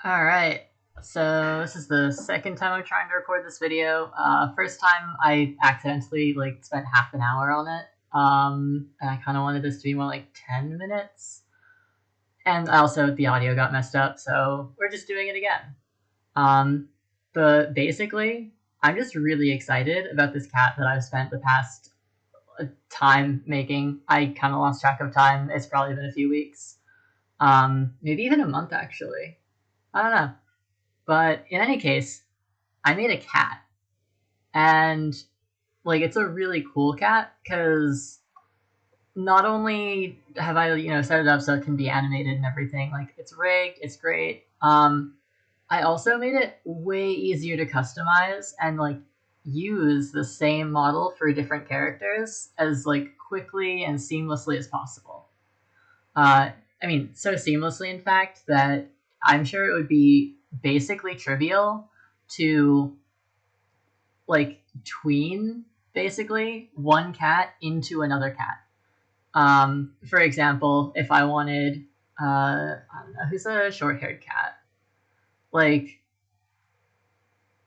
Alright, so this is the second time I'm trying to record this video. First time I accidentally spent half an hour on it, and I kind of wanted this to be more like 10 minutes. And also the audio got messed up, so we're just doing it again. But basically, I'm just really excited about this cat that I've spent the past time making. I kind of lost track of time. It's probably been a few weeks. Maybe even a month actually. I don't know. But in any case, I made a cat. And it's a really cool cat because not only have I, set it up so it can be animated and everything, it's rigged, it's great. I also made it way easier to customize and use the same model for different characters as quickly and seamlessly as possible. So seamlessly, in fact, that I'm sure it would be basically trivial to tween basically one cat into another cat. For example, if I wanted, I don't know, who's a short-haired cat?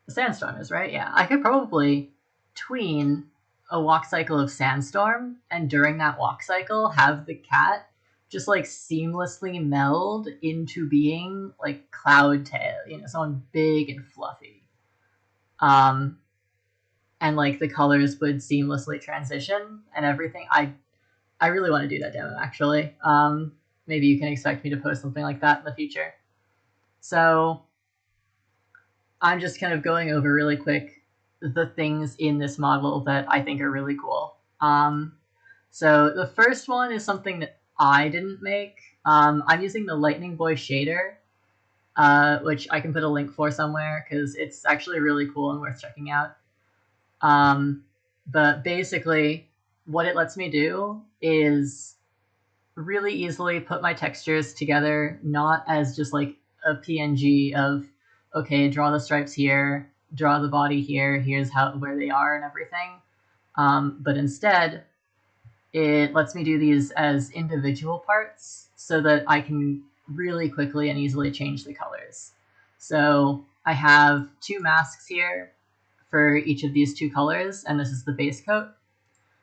Sandstorm is, right? Yeah, I could probably tween a walk cycle of Sandstorm, and during that walk cycle, have the cat just seamlessly meld into being Cloudtail, someone big and fluffy. And the colors would seamlessly transition and everything. I really want to do that demo actually. Maybe you can expect me to post something like that in the future. So I'm just kind of going over really quick the things in this model that I think are really cool. So the first one is something that I didn't make. I'm using the Lightningboy shader, which I can put a link for somewhere because it's actually really cool and worth checking out. But basically, what it lets me do is really easily put my textures together, not as just a PNG of, okay, draw the stripes here, draw the body here, here's where they are and everything. But instead, it lets me do these as individual parts so that I can really quickly and easily change the colors. So I have two masks here for each of these two colors, and this is the base coat.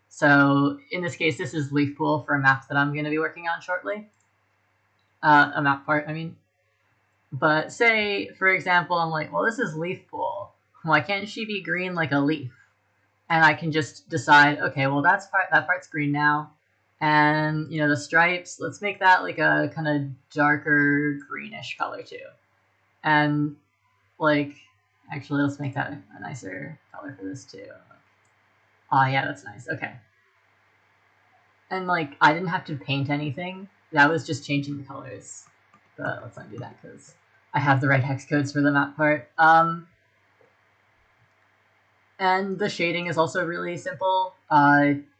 So in this case, this is leaf pool for a map that I'm going to be working on shortly. A map part, I mean. But say, for example, I'm like, well, this is leaf pool. Why can't she be green like a leaf? And I can just decide, okay, well, that part's green now. And, the stripes, let's make that a kind of darker greenish color too. And, actually, let's make that a nicer color for this too. Oh, yeah, that's nice. Okay. And, I didn't have to paint anything. That was just changing the colors. But let's undo that because I have the right hex codes for the map part. And the shading is also really simple.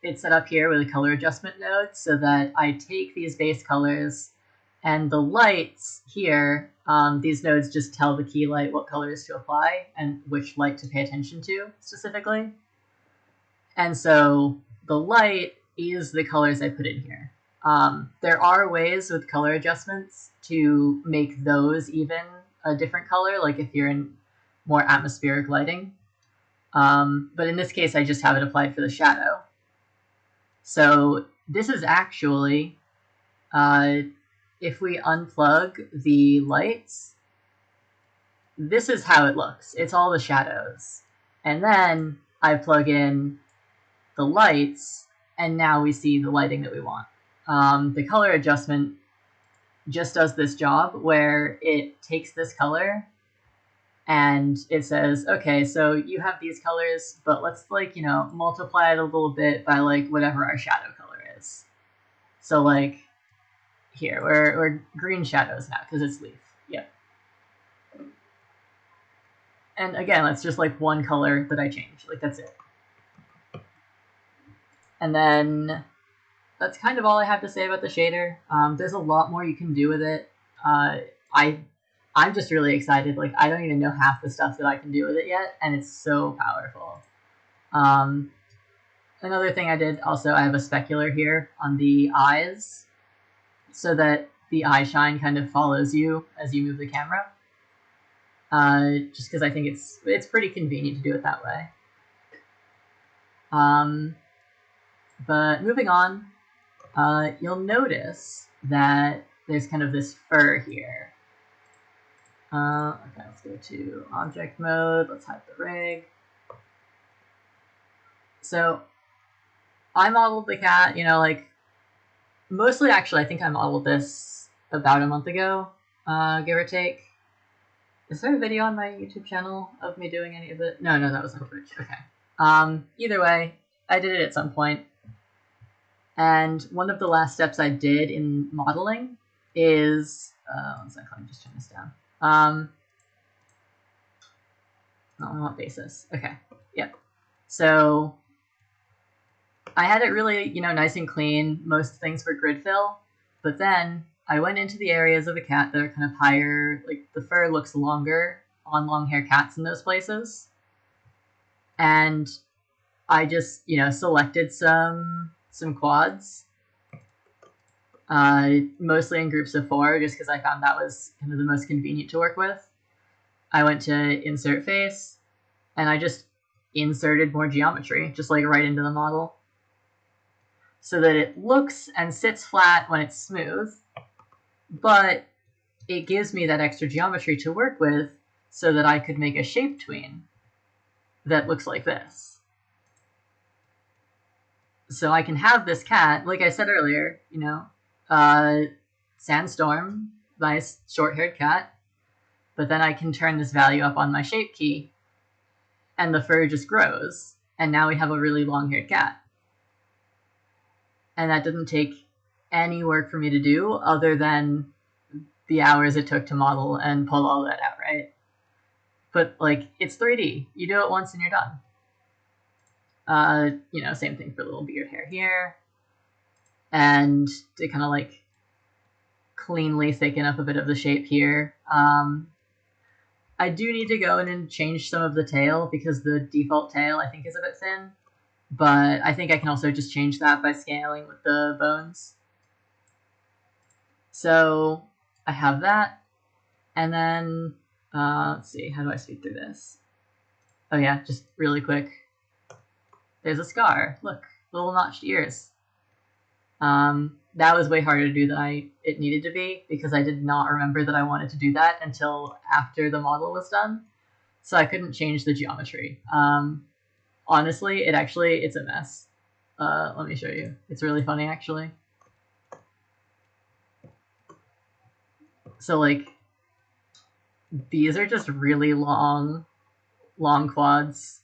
It's set up here with a color adjustment node so that I take these base colors and the lights here, these nodes just tell the key light what colors to apply and which light to pay attention to specifically. And so the light is the colors I put in here. There are ways with color adjustments to make those even a different color, if you're in more atmospheric lighting. But in this case, I just have it applied for the shadow. So this is actually, if we unplug the lights, this is how it looks. It's all the shadows. And then I plug in the lights, and now we see the lighting that we want. The color adjustment just does this job where it takes this color and it says, okay, so you have these colors, but let's multiply it a little bit by whatever our shadow color is. So here, we're green shadows now because it's leaf. Yep. And again, that's just one color that I changed. That's it. And then that's kind of all I have to say about the shader. There's a lot more you can do with it. I'm just really excited. I don't even know half the stuff that I can do with it yet, and it's so powerful. Another thing I did also, I have a specular here on the eyes so that the eye shine kind of follows you as you move the camera. just because I think it's pretty convenient to do it that way. But moving on, you'll notice that there's kind of this fur here. Okay, let's go to object mode. Let's hide the rig. So I modeled the cat, you know, like mostly actually I think I modeled this about a month ago, give or take. Is there a video on my YouTube channel of me doing any of it? No, that was on Twitch. Okay. Either way, I did it at some point. And one of the last steps I did in modeling is, one second, let me just turn this down. On what basis? Okay, yep. So I had it really, you know, nice and clean. Most things were grid fill, but then I went into the areas of the cat that are kind of higher, like the fur looks longer on long-haired cats in those places. And I just, you know, selected some quads, mostly in groups of 4, just because I found that was kind of the most convenient to work with. I went to insert face, and I just inserted more geometry, just like right into the model, so that it looks and sits flat when it's smooth, but it gives me that extra geometry to work with so that I could make a shape tween that looks like this. So I can have this cat, like I said earlier, you know, Sandstorm, nice short-haired cat, but then I can turn this value up on my shape key, and the fur just grows, and now we have a really long-haired cat. And that didn't take any work for me to do other than the hours it took to model and pull all that out, right? But, like, it's 3D. You do it once and you're done. You know, same thing for little beard hair here. And to kind of, like, cleanly thicken up a bit of the shape here. I do need to go in and change some of the tail because the default tail, I think, is a bit thin. But I think I can also just change that by scaling with the bones. So I have that. And then, let's see, how do I speed through this? Oh yeah, just really quick. There's a scar. Look, little notched ears. That was way harder to do than it needed to be because I did not remember that I wanted to do that until after the model was done. So I couldn't change the geometry. Honestly, it's a mess. Let me show you. It's really funny, actually. So, like, these are just really long quads.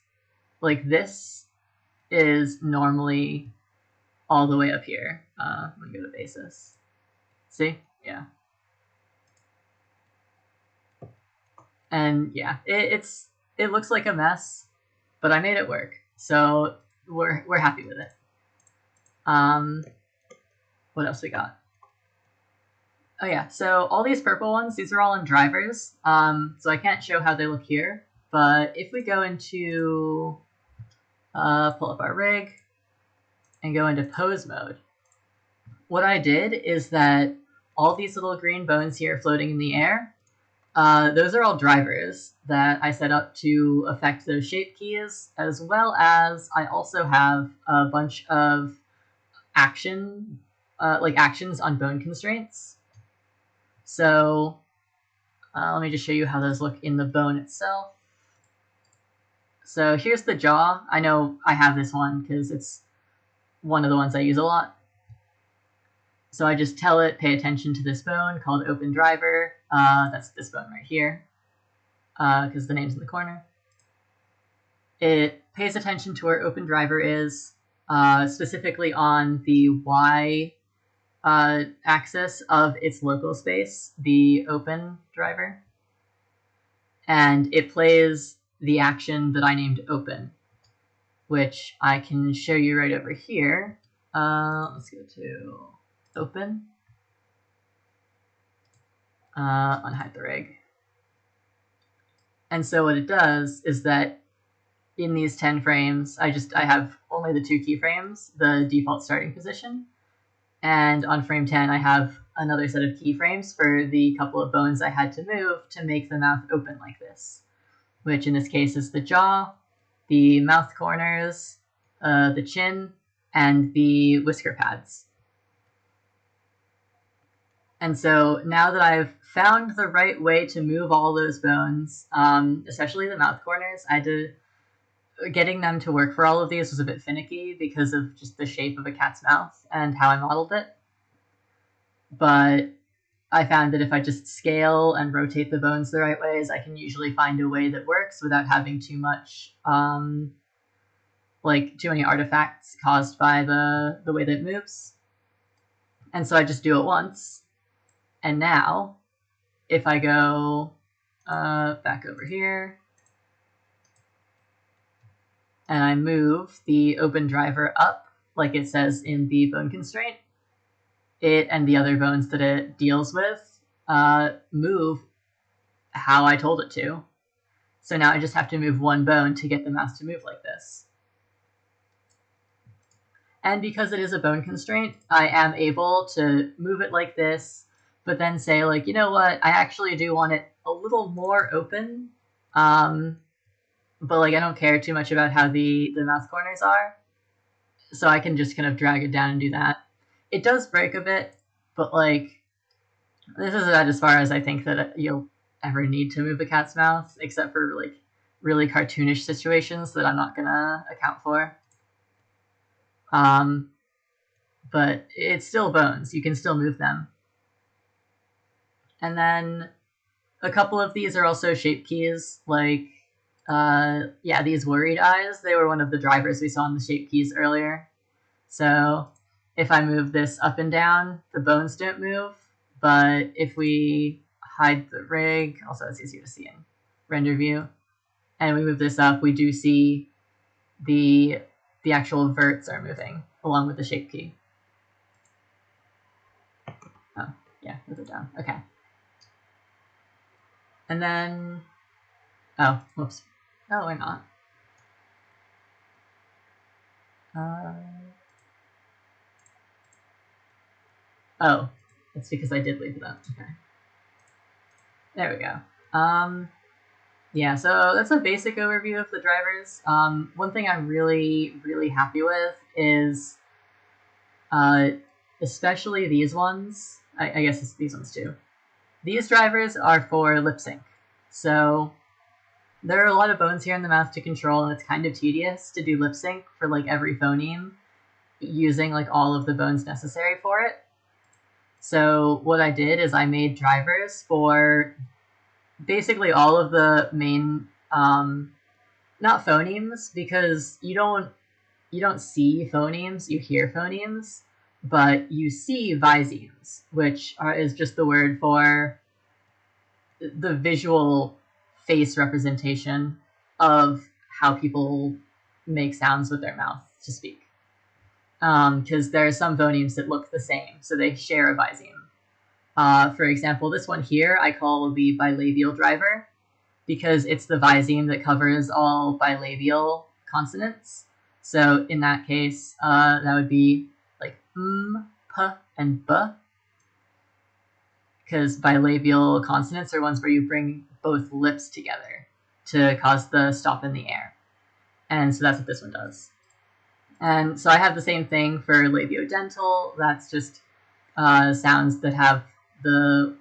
Like, this is normally all the way up here. Let me go to basis. See? Yeah. And yeah, it looks like a mess, but I made it work, so we're happy with it. What else we got? Oh yeah, so all these purple ones, these are all in drivers. So I can't show how they look here, but if we go into pull up our rig and go into pose mode, what I did is that all these little green bones here floating in the air, those are all drivers that I set up to affect those shape keys, as well as I also have a bunch of actions on bone constraints. So let me just show you how those look in the bone itself. So here's the jaw. I know I have this one because it's one of the ones I use a lot. So I just tell it, pay attention to this bone called open driver. That's this bone right here, because the name's in the corner. It pays attention to where open driver is, specifically on the Y axis of its local space, the open driver. And it plays the action that I named open, which I can show you right over here. Let's go to open, unhide the rig. And so what it does is that in these 10 frames, I have only the 2 keyframes, the default starting position. And on frame 10, I have another set of keyframes for the couple of bones I had to move to make the mouth open like this, which in this case is the jaw, the mouth corners, the chin, and the whisker pads. And so now that I've found the right way to move all those bones, especially the mouth corners, getting them to work for all of these was a bit finicky because of just the shape of a cat's mouth and how I modeled it. But I found that if I just scale and rotate the bones the right ways, I can usually find a way that works without having too much, too many artifacts caused by the way that it moves. And so I just do it once. And now, if I go back over here, and I move the open driver up, like it says in the bone constraint, it and the other bones that it deals with move how I told it to. So now I just have to move one bone to get the mouse to move like this. And because it is a bone constraint, I am able to move it like this, but then say, like, you know what, I actually do want it a little more open, but like I don't care too much about how the mouth corners are, so I can just kind of drag it down and do that. It does break a bit, but like this is about as far as I think that you'll ever need to move the cat's mouth, except for like really cartoonish situations that I'm not gonna account for. But it's still bones. You can still move them. And then a couple of these are also shape keys, like, these worried eyes. They were one of the drivers we saw in the shape keys earlier. So if I move this up and down, the bones don't move. But if we hide the rig, also it's easier to see in render view, and we move this up, we do see the actual verts are moving along with the shape key. Oh, yeah, move it down. Okay. And then, oh, whoops. No, we're not. Oh, it's because I did leave it up. Okay. There we go. Yeah, so that's a basic overview of the drivers. One thing I'm really, really happy with is, especially these ones, I guess it's these ones too. These drivers are for lip sync. So there are a lot of bones here in the mouth to control, and it's kind of tedious to do lip sync for like every phoneme using like all of the bones necessary for it. So what I did is I made drivers for basically all of the main, not phonemes, because you don't see phonemes, you hear phonemes, but you see visemes, which is just the word for the visual face representation of how people make sounds with their mouth to speak. Because there are some phonemes that look the same, so they share a viseme. For example, this one here I call the bilabial driver, because it's the viseme that covers all bilabial consonants. So in that case, that would be like p, and b, because bilabial consonants are ones where you bring both lips together to cause the stop in the air. And so that's what this one does. And so I have the same thing for labiodental. That's just sounds that have the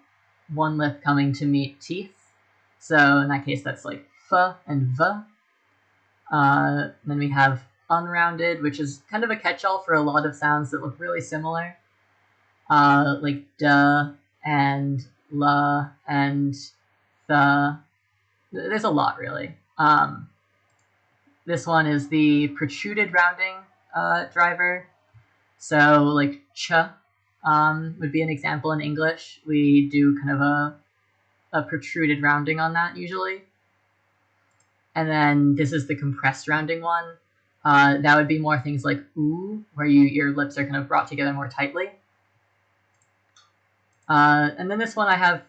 one lip coming to meet teeth. So in that case, that's like f and v. Then we have unrounded, which is kind of a catch-all for a lot of sounds that look really similar, like duh and la and the. There's a lot, really. This one is the protruded rounding driver. So like ch would be an example in English. We do kind of a protruded rounding on that usually. And then this is the compressed rounding one. That would be more things like ooh, where your lips are kind of brought together more tightly. And then this one I have,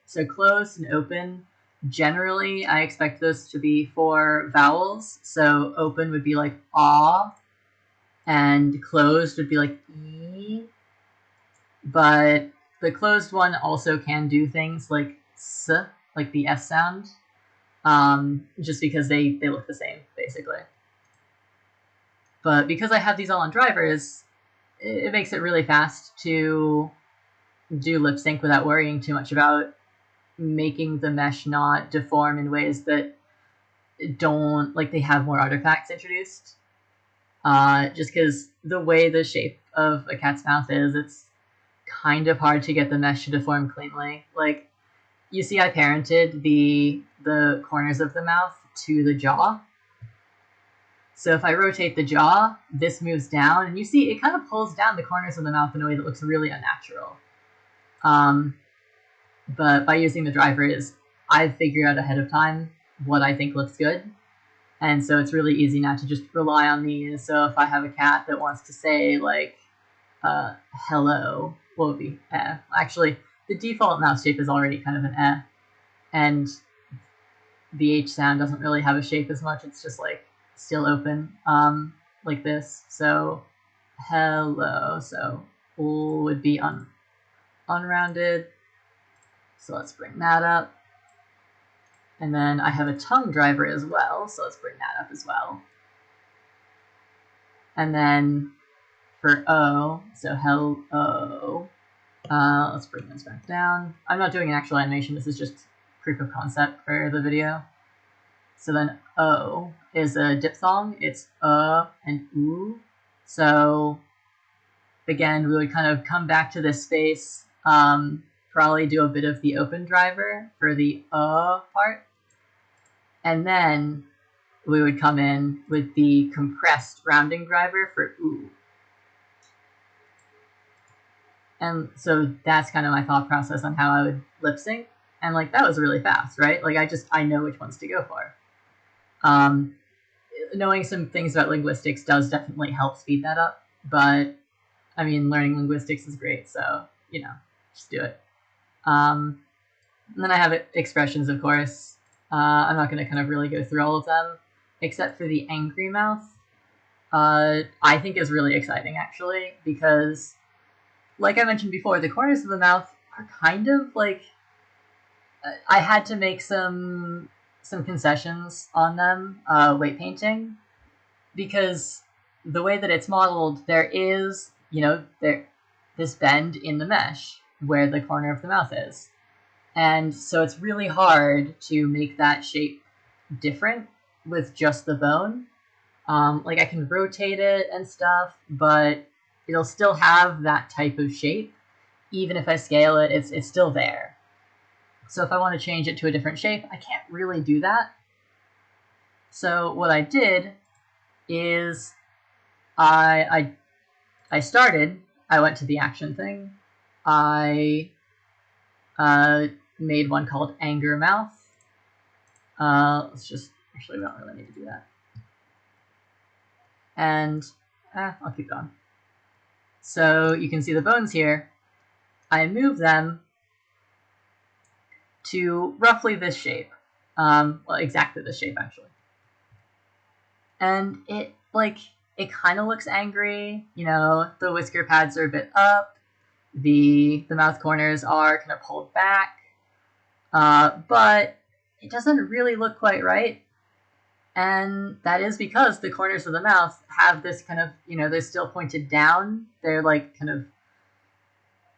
so closed and open. Generally, I expect those to be for vowels. So open would be like ah, and closed would be like e. But the closed one also can do things like s, like the S sound, just because they look the same, basically. But because I have these all on drivers, it makes it really fast to do lip sync without worrying too much about making the mesh not deform in ways that don't, like, they have more artifacts introduced. Just because the way the shape of a cat's mouth is, it's kind of hard to get the mesh to deform cleanly. Like, you see I parented the corners of the mouth to the jaw. So if I rotate the jaw, this moves down, and you see it kind of pulls down the corners of the mouth in a way that looks really unnatural. But by using the drivers, I've figured out ahead of time what I think looks good. And so it's really easy now to just rely on these. So if I have a cat that wants to say, like, hello, what would be eh? Actually, the default mouth shape is already kind of an eh. And the H sound doesn't really have a shape as much. It's just, like, still open, like this. So hello. So would be unrounded. So let's bring that up. And then I have a tongue driver as well, so let's bring that up as well. And then for O, so hello, let's bring this back down. I'm not doing an actual animation, this is just proof of concept for the video. So then O is a diphthong, it's and oo. So again, we would kind of come back to this space, probably do a bit of the open driver for the part. And then we would come in with the compressed rounding driver for oo. And so that's kind of my thought process on how I would lip sync. And like, that was really fast, right? Like, I know which ones to go for. Knowing some things about linguistics does definitely help speed that up. But I mean, learning linguistics is great. So, you know, just do it. And then I have expressions, of course. I'm not going to kind of really go through all of them, except for the angry mouth. I think is really exciting, actually, because, like I mentioned before, the corners of the mouth are kind of like, I had to make some concessions on them, weight painting, because the way that it's modeled, there is, you know, this bend in the mesh where the corner of the mouth is. And so it's really hard to make that shape different with just the bone. Like, I can rotate it and stuff, but it'll still have that type of shape. Even if I scale it, it's still there. So if I want to change it to a different shape, I can't really do that. So what I did is I went to the action thing. I made one called Anger Mouth. Let's just, actually, we don't really need to do that. And I'll keep going. So you can see the bones here. I move them to roughly this shape. Well, exactly this shape, actually. And it kind of looks angry. You know, the whisker pads are a bit up. The mouth corners are kind of pulled back. But it doesn't really look quite right. And that is because the corners of the mouth have this kind of, you know, they're still pointed down. They're like kind of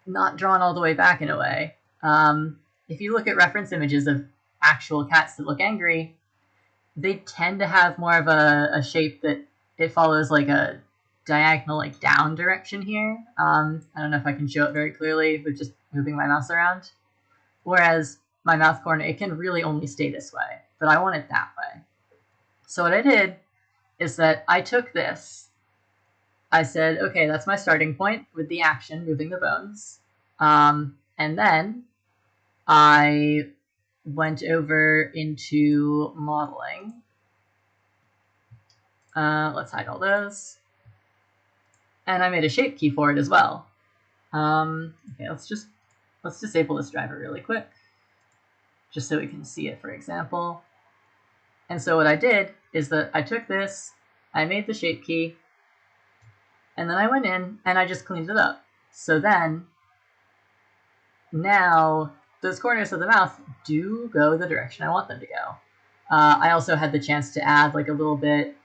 not drawn all the way back in a way. If you look at reference images of actual cats that look angry, they tend to have more of a shape that it follows like a diagonal, like down direction here. I don't know if I can show it very clearly with just moving my mouse around. Whereas my mouth corner, it can really only stay this way, but I want it that way. So what I did is that I took this. I said, okay, that's my starting point with the action, moving the bones. And then I went over into modeling. Let's hide all those. And I made a shape key for it as well. Okay, let's disable this driver really quick, just so we can see it, for example. And so what I did is that I took this, I made the shape key, and then I went in and I just cleaned it up. So then now those corners of the mouth do go the direction I want them to go. I also had the chance to add like a little bit,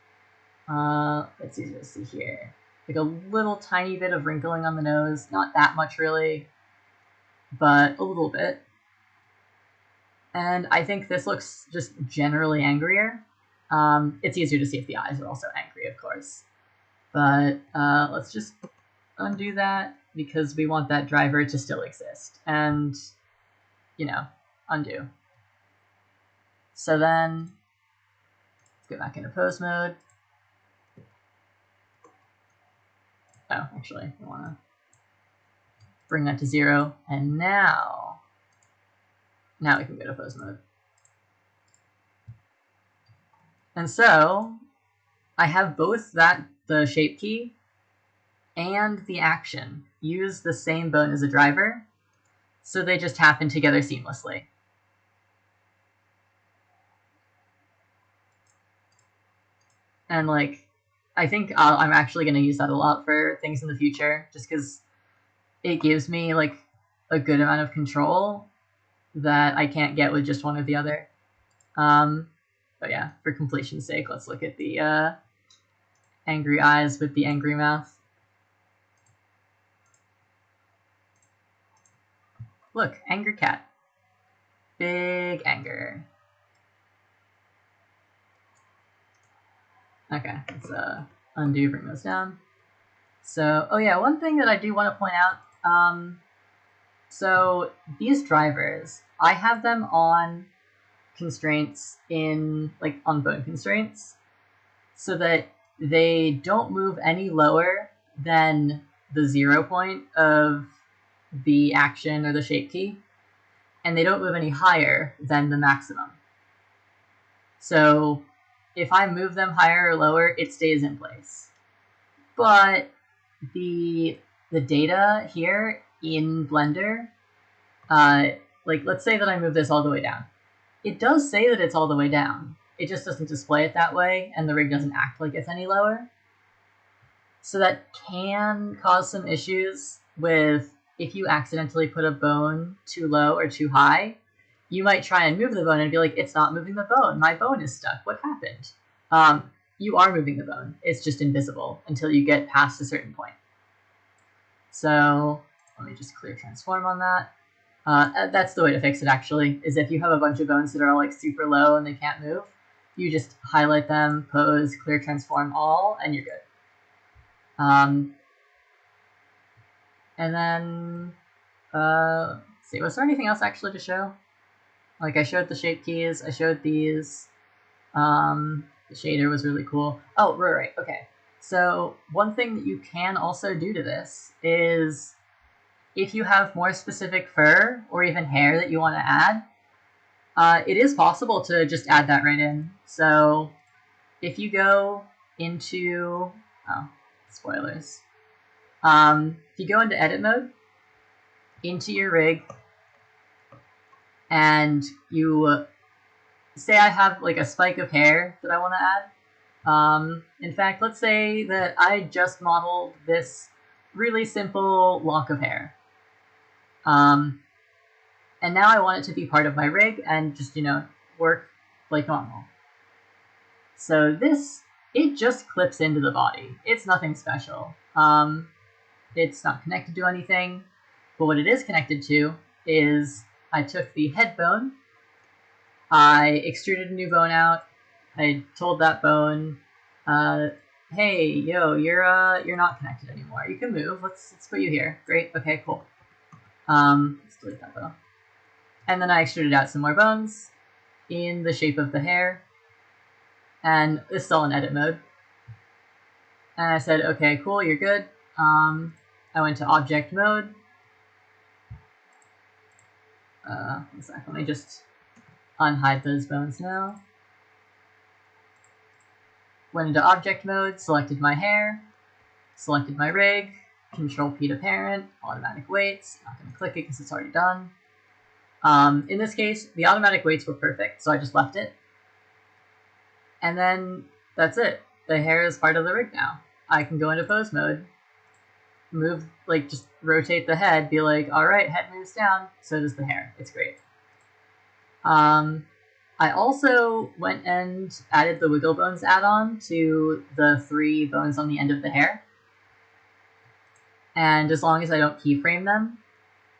it's easy to see here, like a little tiny bit of wrinkling on the nose, not that much really, but a little bit. And I think this looks just generally angrier. It's easier to see if the eyes are also angry, of course. But let's just undo that because we want that driver to still exist. And, you know, undo. So then, let's go back into pose mode. Oh, actually, I want to bring that to 0. And now we can go to pose mode. And so I have both the shape key and the action use the same bone as a driver, so they just happen together seamlessly. And like, I think I'm actually going to use that a lot for things in the future, just because it gives me like a good amount of control that I can't get with just one or the other. But yeah, for completion's sake, let's look at the angry eyes with the angry mouth. Look, angry cat. Big anger. Okay, let's undo, bring those down. So, oh yeah, one thing that I do want to point out, so these drivers, I have them on constraints on bone constraints, so that they don't move any lower than the 0 point of the action or the shape key, and they don't move any higher than the maximum. So if I move them higher or lower, it stays in place. But the data here in Blender, like let's say that I move this all the way down. It does say that it's all the way down. It just doesn't display it that way, and the rig doesn't act like it's any lower. So that can cause some issues with if you accidentally put a bone too low or too high. You might try and move the bone and be like, it's not moving the bone. My bone is stuck. What happened? You are moving the bone. It's just invisible until you get past a certain point. So let me just clear transform on that. That's the way to fix it, actually, is if you have a bunch of bones that are like super low and they can't move, you just highlight them, pose, clear transform all, and you're good. And then, let's see, was there anything else actually to show? Like, I showed the shape keys, I showed these, the shader was really cool. Oh, right, okay. So one thing that you can also do to this is, if you have more specific fur or even hair that you want to add, it is possible to just add that right in. So if you go into, oh, spoilers. If you go into edit mode, into your rig, and you say I have like a spike of hair that I want to add. In fact, let's say that I just modeled this really simple lock of hair. And now I want it to be part of my rig and just, work like normal. So it just clips into the body. It's nothing special. It's not connected to anything, but what it is connected to is I took the head bone, I extruded a new bone out, I told that bone, hey, yo, you're not connected anymore. You can move. Let's put you here. Great. Okay, cool. Let's delete that bone. And then I extruded out some more bones in the shape of the hair, and this is all in edit mode. And I said, okay, cool, you're good. I went to object mode. One sec, let me just unhide those bones now. Went into object mode, selected my hair, selected my rig, Control P to parent, automatic weights. Not going to click it because it's already done. In this case, the automatic weights were perfect, so I just left it. And then that's it. The hair is part of the rig now. I can go into pose mode, move, like, just rotate the head, be like, all right, head moves down, so does the hair. It's great. I also went and added the wiggle bones add-on to the 3 bones on the end of the hair. And as long as I don't keyframe them,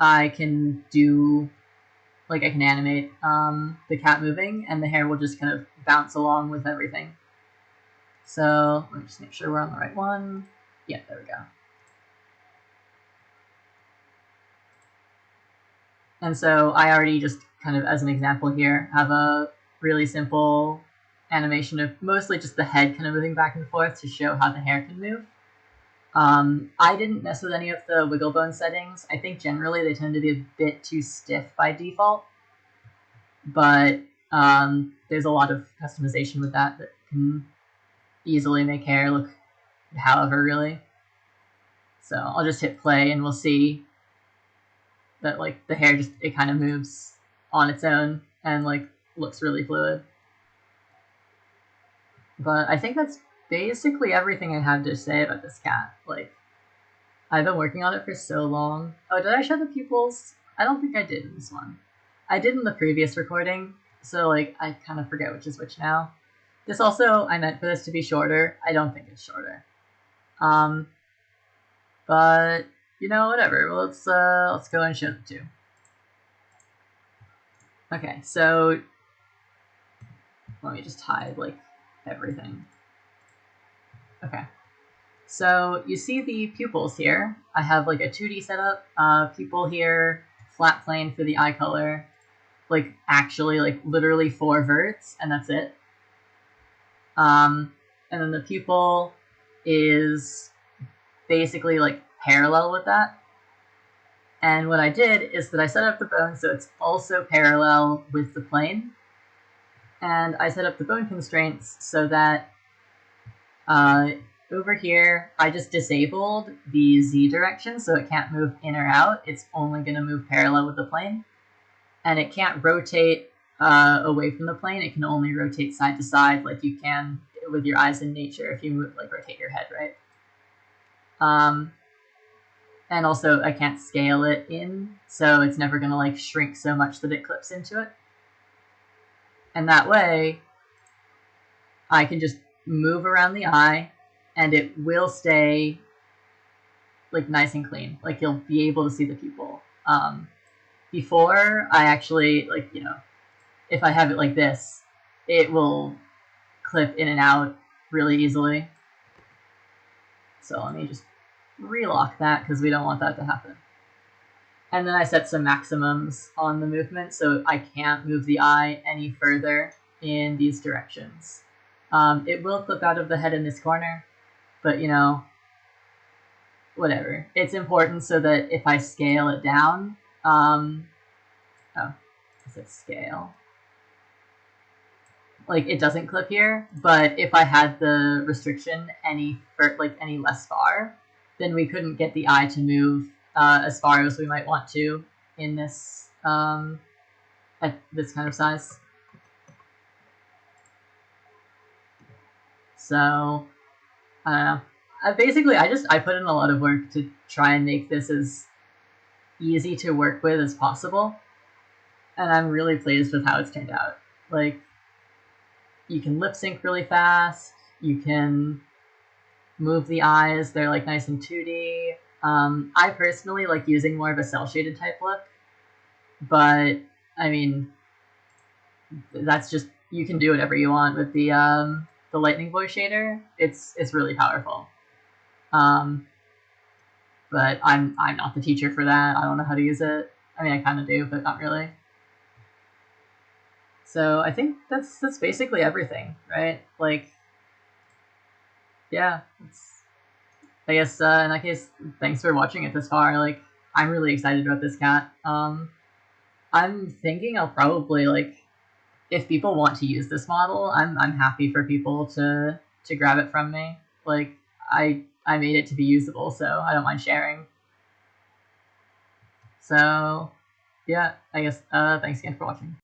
I can do, like, I can animate the cat moving, and the hair will just kind of bounce along with everything. So let me just make sure we're on the right one. Yeah, there we go. And so I already just kind of, as an example here, have a really simple animation of mostly just the head kind of moving back and forth to show how the hair can move. I didn't mess with any of the wiggle bone settings. I think generally they tend to be a bit too stiff by default, but there's a lot of customization with that can easily make hair look however, really. So I'll just hit play and we'll see that, like, the hair just, it kind of moves on its own and, like, looks really fluid. But I think that's basically everything I have to say about this cat. Like, I've been working on it for so long. Oh, did I show the pupils? I don't think I did in this one. I did in the previous recording, so, like, I kind of forget which is which now. This also, I meant for this to be shorter. I don't think it's shorter. But, you know, whatever. Well, let's go and show the 2. Okay, so let me just hide, like, everything. Okay. So you see the pupils here. I have, like, a 2D setup, pupil here, flat plane for the eye color, like, actually, like, literally 4 verts, and that's it. And then the pupil is basically, like, parallel with that. And what I did is that I set up the bone so it's also parallel with the plane. And I set up the bone constraints so that over here, I just disabled the Z direction so it can't move in or out. It's only going to move parallel with the plane. And it can't rotate away from the plane. It can only rotate side to side like you can with your eyes in nature if you move, like, rotate your head, right? And also I can't scale it in, so it's never going to, like, shrink so much that it clips into it. And that way, I can just move around the eye, and it will stay, like, nice and clean. Like, you'll be able to see the pupil. Before, I actually, like, you know, if I have it like this, it will clip in and out really easily. So let me just relock that because we don't want that to happen. And then I set some maximums on the movement so I can't move the eye any further in these directions. It will clip out of the head in this corner, but, you know, whatever. It's important so that if I scale it down, oh, I said scale. Like, it doesn't clip here, but if I had the restriction any less far, then we couldn't get the eye to move as far as we might want to in this at this kind of size. So I don't know. Basically, I put in a lot of work to try and make this as easy to work with as possible, and I'm really pleased with how it's turned out. Like, you can lip sync really fast. You can move the eyes. They're, like, nice and 2D. I personally like using more of a cel-shaded type look, but I mean, that's just, you can do whatever you want with the Lightningboy shader. It's really powerful. But I'm not the teacher for that. I don't know how to use it. I mean, I kind of do, but not really. So I think that's basically everything, right? Like, yeah, I guess in that case, thanks for watching it this far. Like, I'm really excited about this cat. I'm thinking I'll probably, like, if people want to use this model, I'm happy for people to grab it from me. Like, I made it to be usable, so I don't mind sharing. So yeah, I guess thanks again for watching.